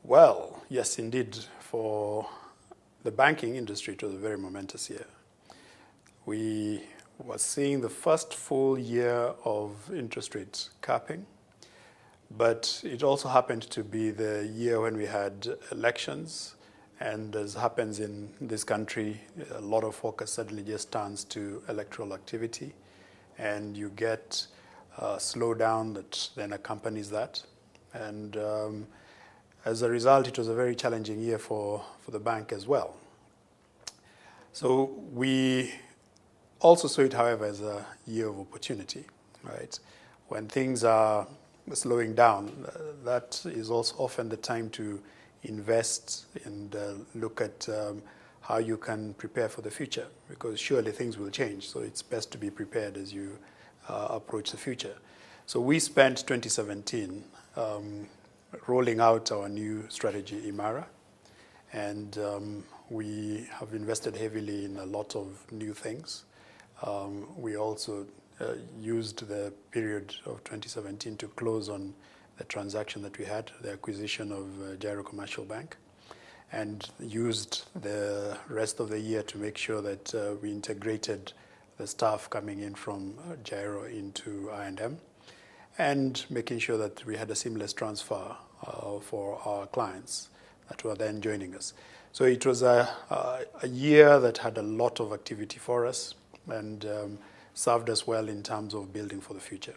Well, yes, indeed. For the banking industry, it was a very momentous year. We were seeing the first full year of interest rates capping, but it also happened to be the year when we had elections, and as happens in this country, a lot of focus suddenly just turns to electoral activity, and you get a slowdown that then accompanies that. And as a result, it was a very challenging year for the bank as well. So we also saw it, however, as a year of opportunity, right? When things are slowing down, that is also often the time to invest and look at how you can prepare for the future, because surely things will change. So it's best to be prepared as you approach the future. So we spent 2017 rolling out our new strategy, Imara, and we have invested heavily in a lot of new things. We also used the period of 2017 to close on the transaction that we had, the acquisition of Gyro Commercial Bank, and used the rest of the year to make sure that we integrated the staff coming in from Gyro into I&M, and making sure that we had a seamless transfer for our clients that were then joining us. So it was a year that had a lot of activity for us and served us well in terms of building for the future.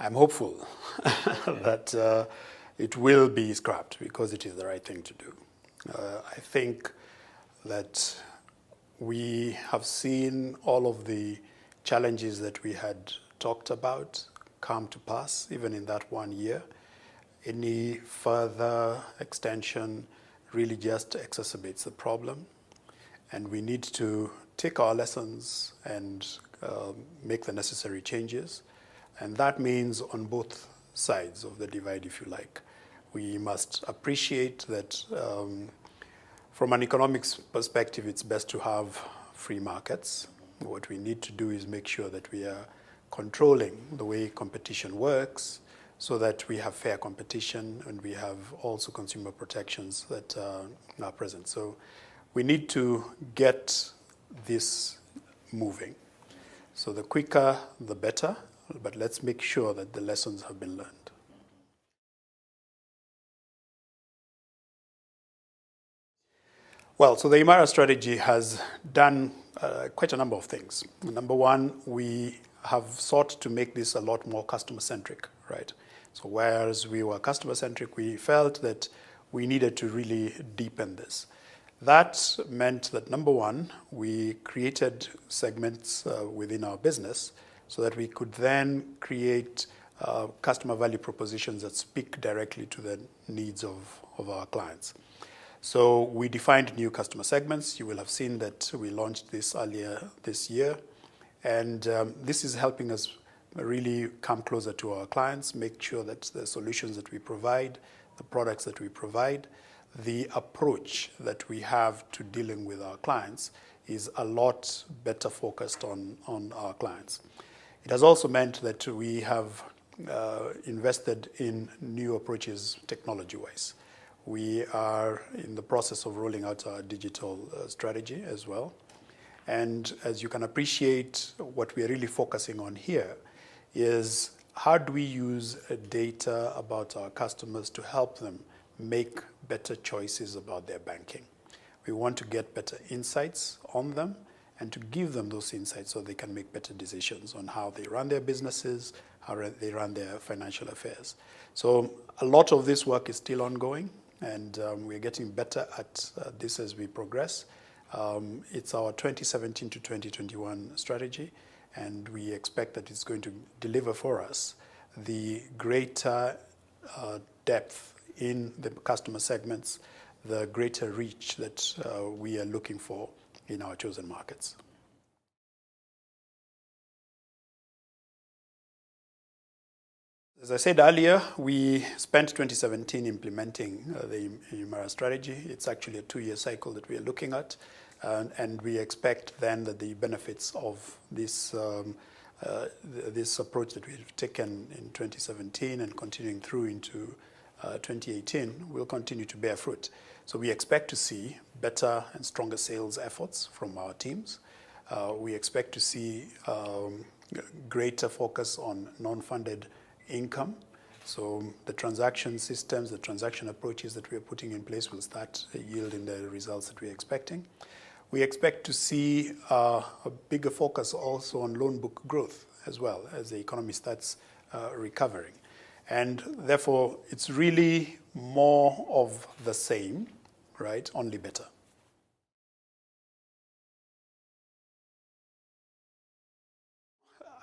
I'm hopeful that it will be scrapped because it is the right thing to do. I think that we have seen all of the challenges that we had talked about come to pass, even in that 1 year. Any further extension really just exacerbates the problem, and we need to take our lessons and make the necessary changes. And that means on both sides of the divide, if you like. We must appreciate that from an economics perspective, it's best to have free markets. What we need to do is make sure that we are controlling the way competition works so that we have fair competition and we have also consumer protections that are present. So we need to get this moving. So the quicker, the better, but let's make sure that the lessons have been learned. Well, so the Imara strategy has done quite a number of things. Number one, we have sought to make this a lot more customer-centric, right? So whereas we were customer-centric, we felt that we needed to really deepen this. That meant that, number one, we created segments within our business so that we could then create customer value propositions that speak directly to the needs of our clients. So we defined new customer segments. You will have seen that we launched this earlier this year. And this is helping us really come closer to our clients, make sure that the solutions that we provide, the products that we provide, the approach that we have to dealing with our clients is a lot better focused on our clients. It has also meant that we have invested in new approaches technology-wise. We are in the process of rolling out our digital strategy as well. And as you can appreciate, what we are really focusing on here is how do we use data about our customers to help them make better choices about their banking. We want to get better insights on them and to give them those insights so they can make better decisions on how they run their businesses, how they run their financial affairs. So a lot of this work is still ongoing, and we're getting better at this as we progress. It's our 2017 to 2021 strategy, and we expect that it's going to deliver for us the greater depth in the customer segments, the greater reach that we are looking for in our chosen markets. As I said earlier, we spent 2017 implementing the Imara strategy. It's actually a 2-year cycle that we are looking at, and we expect then that the benefits of this this approach that we've taken in 2017 and continuing through into 2018 will continue to bear fruit. So we expect to see better and stronger sales efforts from our teams. We expect to see greater focus on non-funded income. So the transaction systems, the transaction approaches that we are putting in place will start yielding the results that we're expecting. We expect to see a bigger focus also on loan book growth as well as the economy starts recovering. And therefore, it's really more of the same, right? Only better.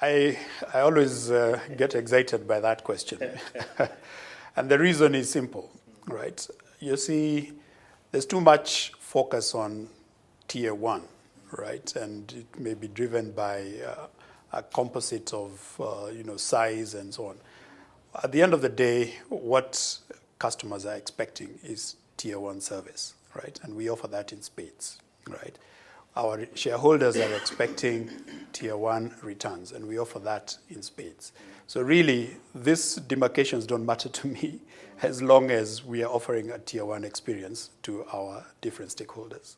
I always get excited by that question. And the reason is simple, right? You see, there's too much focus on tier one, right? And it may be driven by a composite of size and so on. At the end of the day, what customers are expecting is tier one service, right? And we offer that in spades, right? Our shareholders are expecting tier one returns, and we offer that in spades. So really, these demarcations don't matter to me as long as we are offering a tier one experience to our different stakeholders.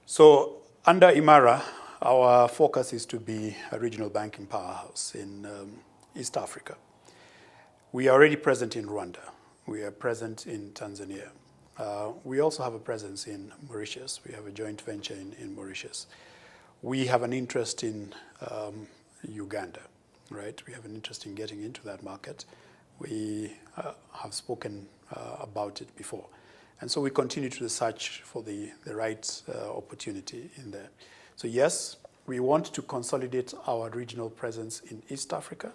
So under Imara, our focus is to be a regional banking powerhouse in East Africa. We are already present in Rwanda. We are present in Tanzania. We also have a presence in Mauritius. We have a joint venture in Mauritius. We have an interest in Uganda, right? We have an interest in getting into that market. We have spoken about it before. And so we continue to search for the right opportunity in there. So yes, we want to consolidate our regional presence in East Africa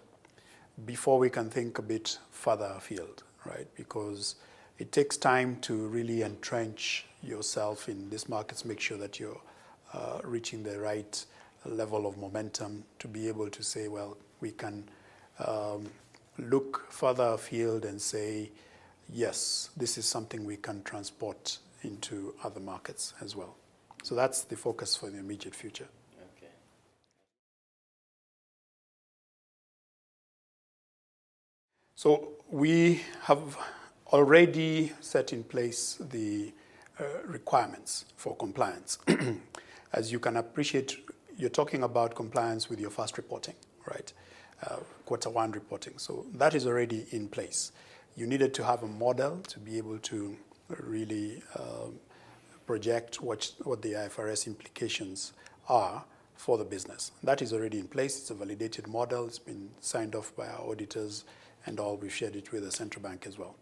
before we can think a bit further afield, right? Because it takes time to really entrench yourself in these markets, make sure that you're reaching the right level of momentum to be able to say, well, we can look further afield and say, yes, this is something we can transport into other markets as well. So that's the focus for the immediate future. Okay. So we have already set in place the requirements for compliance. As you can appreciate, you're talking about compliance with your first reporting, right? Quarter one reporting. So that is already in place. You needed to have a model to be able to really project what the IFRS implications are for the business. That is already in place. It's a validated model. It's been signed off by our auditors and all. We've shared it with the central bank as well.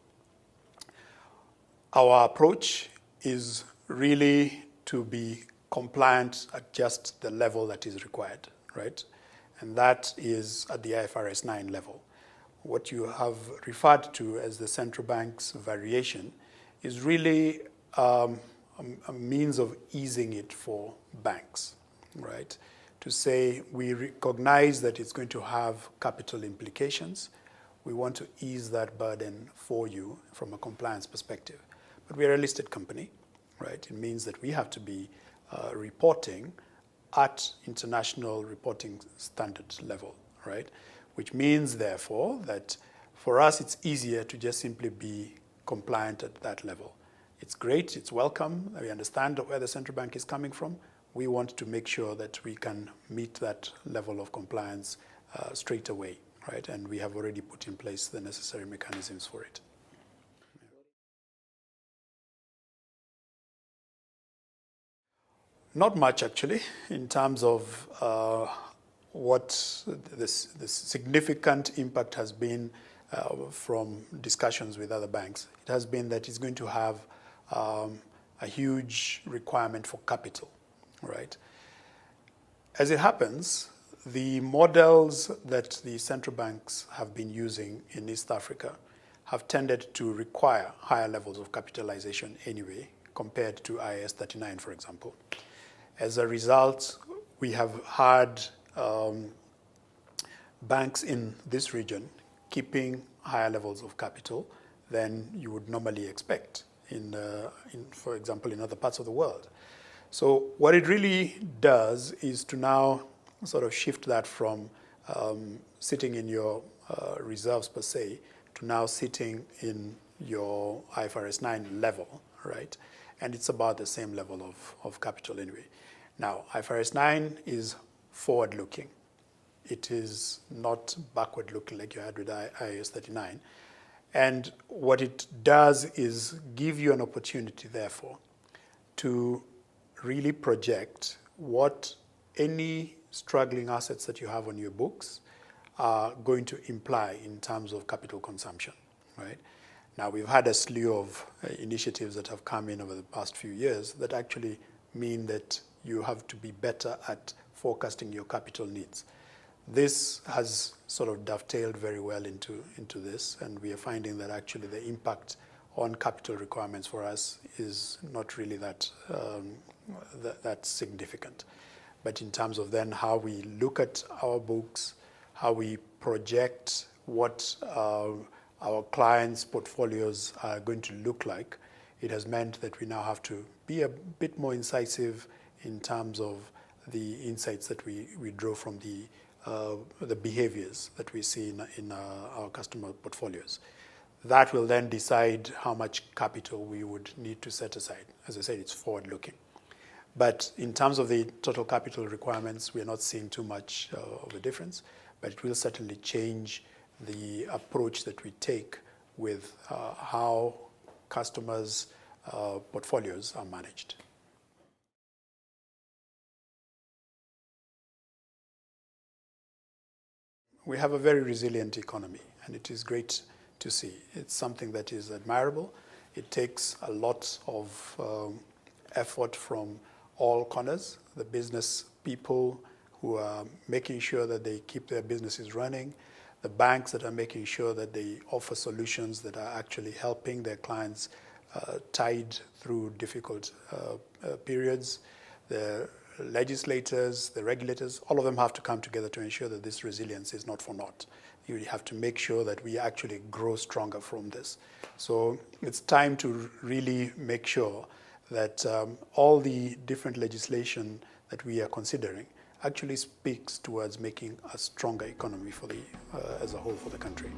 Our approach is really to be compliant at just the level that is required, right? And that is at the IFRS 9 level. What you have referred to as the central bank's variation is really a means of easing it for banks, right? To say we recognize that it's going to have capital implications. We want to ease that burden for you from a compliance perspective. But we are a listed company, right? It means that we have to be reporting at international reporting standard level, right? Which means, therefore, that for us it's easier to just simply be compliant at that level. It's great, it's welcome, we understand where the central bank is coming from. We want to make sure that we can meet that level of compliance straight away, right? And we have already put in place the necessary mechanisms for it. Not much, actually, in terms of what this significant impact has been from discussions with other banks. It has been that it's going to have a huge requirement for capital, right? As it happens, the models that the central banks have been using in East Africa have tended to require higher levels of capitalization anyway, compared to IAS 39, for example. As a result, we have had banks in this region keeping higher levels of capital than you would normally expect, for example, in other parts of the world. So what it really does is to now sort of shift that from sitting in your reserves per se to now sitting in your IFRS 9 level, right? And it's about the same level of capital anyway. Now, IFRS 9 is forward-looking. It is not backward-looking like you had with IAS 39. And what it does is give you an opportunity, therefore, to really project what any struggling assets that you have on your books are going to imply in terms of capital consumption, right? Now, we've had a slew of initiatives that have come in over the past few years that actually mean that you have to be better at forecasting your capital needs. This has sort of dovetailed very well into this, and we are finding that actually the impact on capital requirements for us is not really that significant. But in terms of then how we look at our books, how we project what our clients' portfolios are going to look like, it has meant that we now have to be a bit more incisive in terms of the insights that we draw from the behaviors that we see in our customer portfolios. That will then decide how much capital we would need to set aside. As I said, it's forward-looking. But in terms of the total capital requirements, we are not seeing too much of a difference, but it will certainly change the approach that we take with how customers' portfolios are managed. We have a very resilient economy, and it is great to see. It's something that is admirable. It takes a lot of effort from all corners, the business people who are making sure that they keep their businesses running, the banks that are making sure that they offer solutions that are actually helping their clients tide through difficult periods, the legislators, the regulators, all of them have to come together to ensure that this resilience is not for naught. You have to make sure that we actually grow stronger from this. So it's time to really make sure that all the different legislation that we are considering actually speaks towards making a stronger economy for as a whole for the country.